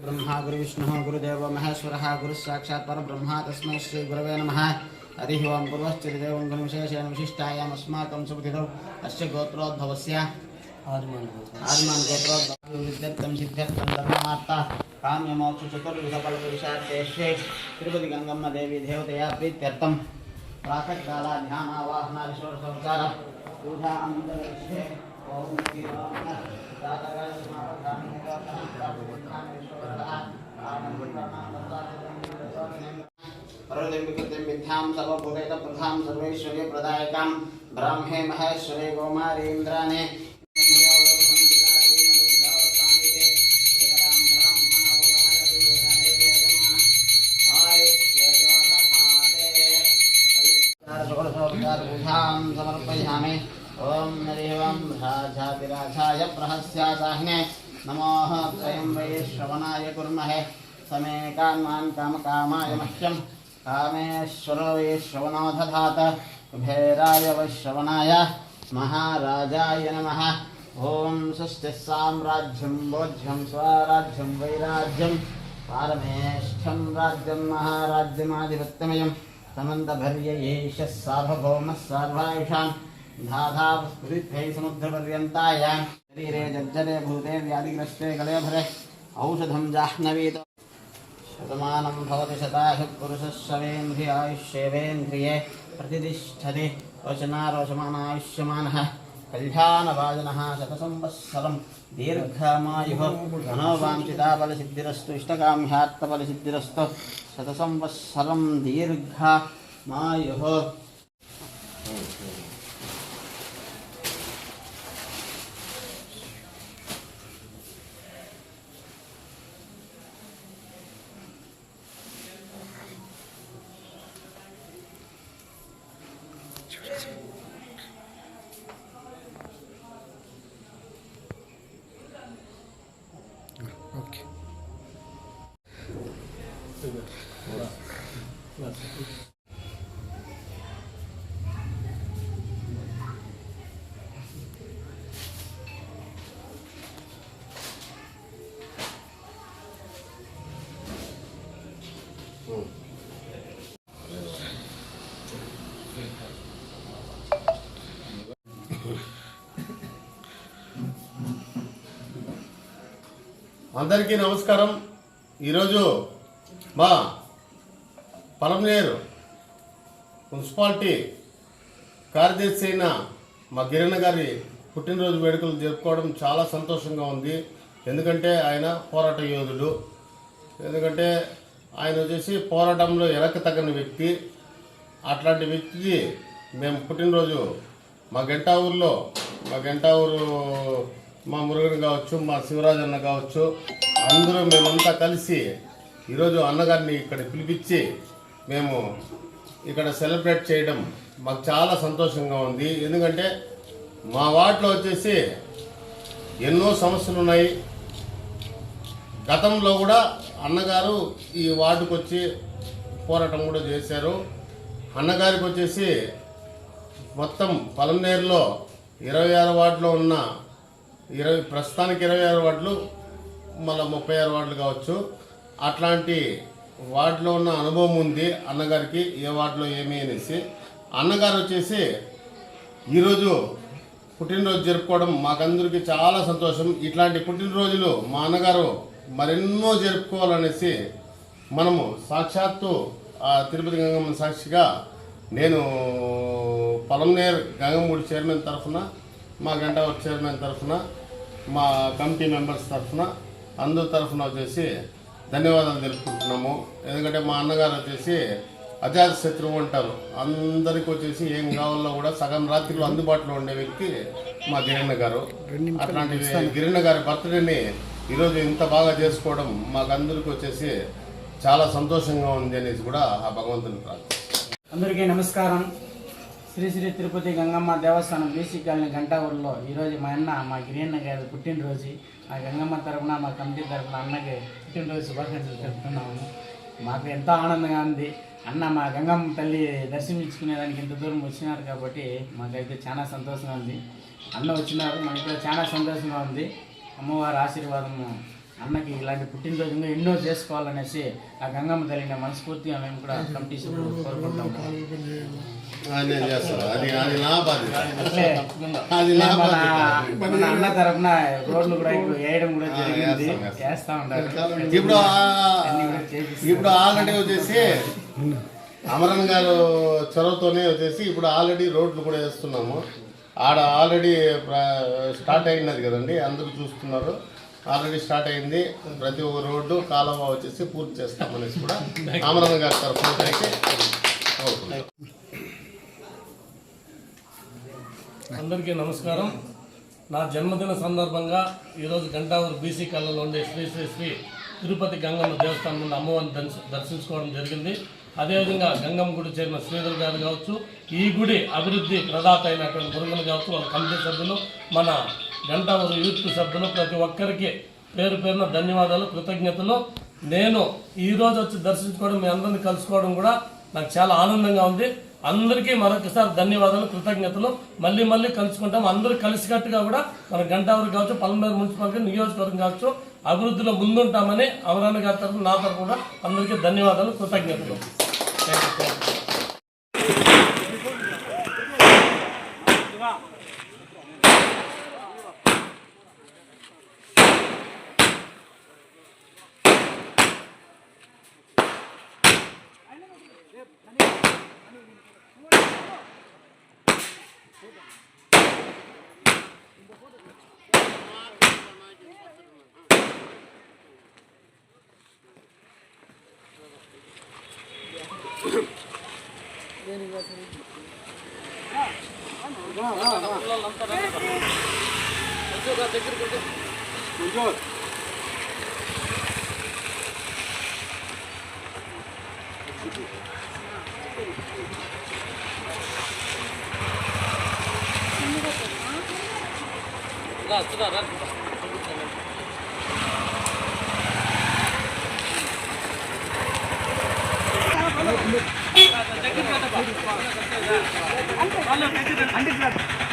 ब्रह्मा गुरुविष्णुः गुरुदेवो महेश्वरः गुरुस्साक्षात् परब्रह्म तस्मै श्री गुरवे नमः। हरिः ओं। पूर्वश्चिदेवं गुणविशेषेण विशिष्टायाम् अस्माकं सुबुधितौ अस्य गोत्रोद्भवस्य आदिमान् गोत्रोद्भवं सिद्ध्यर्थं धर्मार्था काम्यमोक्षचतुर्विधफलपुरुषार्थेष्वे तिरुपति गंगम्म देवी देवतया प्रीत्यर्थं प्रातःकालाध्यानावाहनादिषोडशोपचार पूजा अन्तरिक्षे ओम विद्यां सर्वभूतप्रधां सर्वैश्वर्यप्रदायकां ब्राह्मे महेश्वरे कौमारेन्द्राणे समर्पयामि। ओम नरिहं राजाधिराजाय प्रहस्यासाहिने नमः त्रयं वै श्रवणाय कुर्महे समे कामान् कामकामाय मह्यं कामेश्वरो वै श्रवणो दधात कुबेराय वै श्रवणाय महाराजाय नमः। ओम स्वस्ति साम्राज्यं बोध्यं स्वराज्यं वैराज्यं पारमेष्ठं राज्यं महाराज्यमाधिपत्यमयं समन्तभर्ययेशः सार्वभौमः सर्वायुषां धाधा स्फुरित्यै समुद्रपर्यन्तायां शरीरे जर्जरे भूते व्याधिग्रस्ते कलेभरे औषधं जाह्नवीत शतमानं भवति शतायुः पुरुषः शवेन्द्रिय आयुष्येवेन्द्रिये प्रतिष्ठति रोचनारोचमानायुष्यमानः कल्याणभाजनः शतसंवत्सरं दीर्घमायुः मनोवाञ्छिताफलसिद्धिरस्तु इष्टकाम्यार्थफलसिद्धिरस्तु शतसंवत्सरं दीर्घमायुः। అందరికీ నమస్కారం। ఈరోజు మా పలమనేరు మున్సిపాలిటీ కార్యదర్శి అయిన మా గిరణ్ గారి పుట్టినరోజు వేడుకలు జరుపుకోవడం చాలా సంతోషంగా ఉంది। ఎందుకంటే ఆయన పోరాట యోధుడు, ఎందుకంటే ఆయన వచ్చేసి పోరాటంలో ఎనక్కి తగ్గని వ్యక్తి। అట్లాంటి వ్యక్తికి మేము పుట్టినరోజు మా గంటావూరులో మా మురుగన్ కావచ్చు, మా శివరాజ్ అన్న కావచ్చు, అందరూ మేమంతా కలిసి ఈరోజు అన్నగారిని ఇక్కడ పిలిపించి మేము ఇక్కడ సెలబ్రేట్ చేయడం మాకు చాలా సంతోషంగా ఉంది। ఎందుకంటే మా వార్డులో వచ్చేసి ఎన్నో సమస్యలు ఉన్నాయి। గతంలో కూడా అన్నగారు ఈ వార్డుకు వచ్చి పోరాటం కూడా చేశారు। అన్నగారికి వచ్చేసి మొత్తం పలమనేరులో 26 వార్డులో ఉన్న ప్రస్తుతానికి 26 వార్డులు, మళ్ళీ 36 వార్డులు కావచ్చు, అట్లాంటి వార్డులో ఉన్న అనుభవం ఉంది అన్నగారికి, ఏ వార్డులో ఏమి అనేసి। అన్నగారు వచ్చేసి ఈరోజు పుట్టినరోజు జరుపుకోవడం మాకందరికీ చాలా సంతోషం। ఇట్లాంటి పుట్టినరోజులు మా అన్నగారు మరెన్నో జరుపుకోవాలనేసి మనము సాక్షాత్తు తిరుపతి గంగమ్మ సాక్షిగా నేను పలమనేరు గంగమ్మూడి చైర్మన్ తరఫున, మా గంటావూరు చైర్మన్ తరఫున, మా కమిటీ మెంబర్స్ తరఫున, అందరి తరఫున వచ్చేసి ధన్యవాదాలు తెలుపుకుంటున్నాము। ఎందుకంటే మా అన్నగారు వచ్చేసి అజాత శత్రువు అంటారు, అందరికి వచ్చేసి ఏం కావాలో కూడా సగం రాత్రిలో అందుబాటులో ఉండే వ్యక్తి మా గిరణ్ గారు। అట్లాంటి గిరణ్ గారి బర్త్డేని ఈరోజు ఇంత బాగా చేసుకోవడం మాకందరికి వచ్చేసి చాలా సంతోషంగా ఉంది అనేసి కూడా ఆ భగవంతుని ప్రార్థిస్తున్నాను। అందరికీ నమస్కారం। శ్రీ శ్రీ తిరుపతి గంగమ్మ దేవస్థానం బీసీ కాలనీ గంటావూరులో ఈరోజు మా అన్న మా గిరియన్న గారి పుట్టినరోజు, మా గంగమ్మ తరఫున మా కమిటీ తరఫున అన్నకి పుట్టినరోజు శుభాకాంక్షలు తెలుపుతున్నాము। మాకు ఎంతో ఆనందంగా ఉంది। అన్న మా గంగమ్మ తల్లి దర్శించుకునేదానికి ఇంత దూరం వచ్చినారు కాబట్టి మాకైతే చాలా సంతోషంగా ఉంది। అన్న వచ్చినారు. మనకి కూడా చాలా సంతోషంగా ఉంది. అమ్మవారి ఆశీర్వాదము అన్నకి ఇలాంటి పుట్టినరోజు ఇంకా ఎన్నో చేసుకోవాలనేసి ఆ గంగమ్మ తల్లిని మనస్ఫూర్తిగా మేము కూడా కమిటీ సభ్యులు కోరుకుంటాము. నేను చేస్తాను, అది నా బాధ్యత. అట్లే మన అన్న తరఫున రోడ్లు కూడా ఇప్పుడు వేయడం కూడా జరిగింది, చేస్తా ఉంటారు. ఇప్పుడు ఆల్రెడీ వచ్చేసి అమరన్ గారు చొరవతోనే వచ్చేసి ఇప్పుడు ఆల్రెడీ రోడ్లు కూడా వేస్తున్నాము. ఆడ ఆల్రెడీ స్టార్ట్ అయినది కదండి, అందరూ చూస్తున్నారు. ఆల్రెడీ స్టార్ట్ అయింది. ప్రతి ఒక్క రోడ్డు కాలువ వచ్చేసి పూర్తి చేస్తామనేసి కూడా అమరన్ గారి తరఫున అయితే అందరికీ నమస్కారం. నా జన్మదిన సందర్భంగా ఈరోజు గంటావూరు బీసీ కాలనీలో ఉండే శ్రీ శ్రీ శ్రీ తిరుపతి గంగమ్మ దేవస్థానం నుండి అమ్మవారిని దర్శించుకోవడం జరిగింది. అదేవిధంగా గంగమ్మ గుడి చేరిన శ్రీధర్ గారు కావచ్చు, ఈ గుడి అభివృద్ధి ప్రదాత అయినటువంటి మురుగన్ కావచ్చు, వాళ్ళ కమిటీ సభ్యులు, మన గంటావూరు యూత్ సభ్యులు, ప్రతి ఒక్కరికి పేరు పేరున ధన్యవాదాలు, కృతజ్ఞతలు. నేను ఈరోజు వచ్చి దర్శించుకోవడం, మీ అందరిని కలుసుకోవడం కూడా నాకు చాలా ఆనందంగా ఉంది. అందరికీ మరొకసారి ధన్యవాదాలు, కృతజ్ఞతలు. మళ్ళీ మళ్ళీ కలుసుకుంటాం. అందరూ కలిసికట్టుగా కూడా మన గంటావూరు కావచ్చు, పల్మనేరు మున్సిపాలిటీ నియోజకవర్గం కావచ్చు అభివృద్ధిలో ముందుంటామని అమరాన్న గారి తరఫున నా తరఫున కూడా అందరికీ ధన్యవాదాలు, కృతజ్ఞతలు. అంటే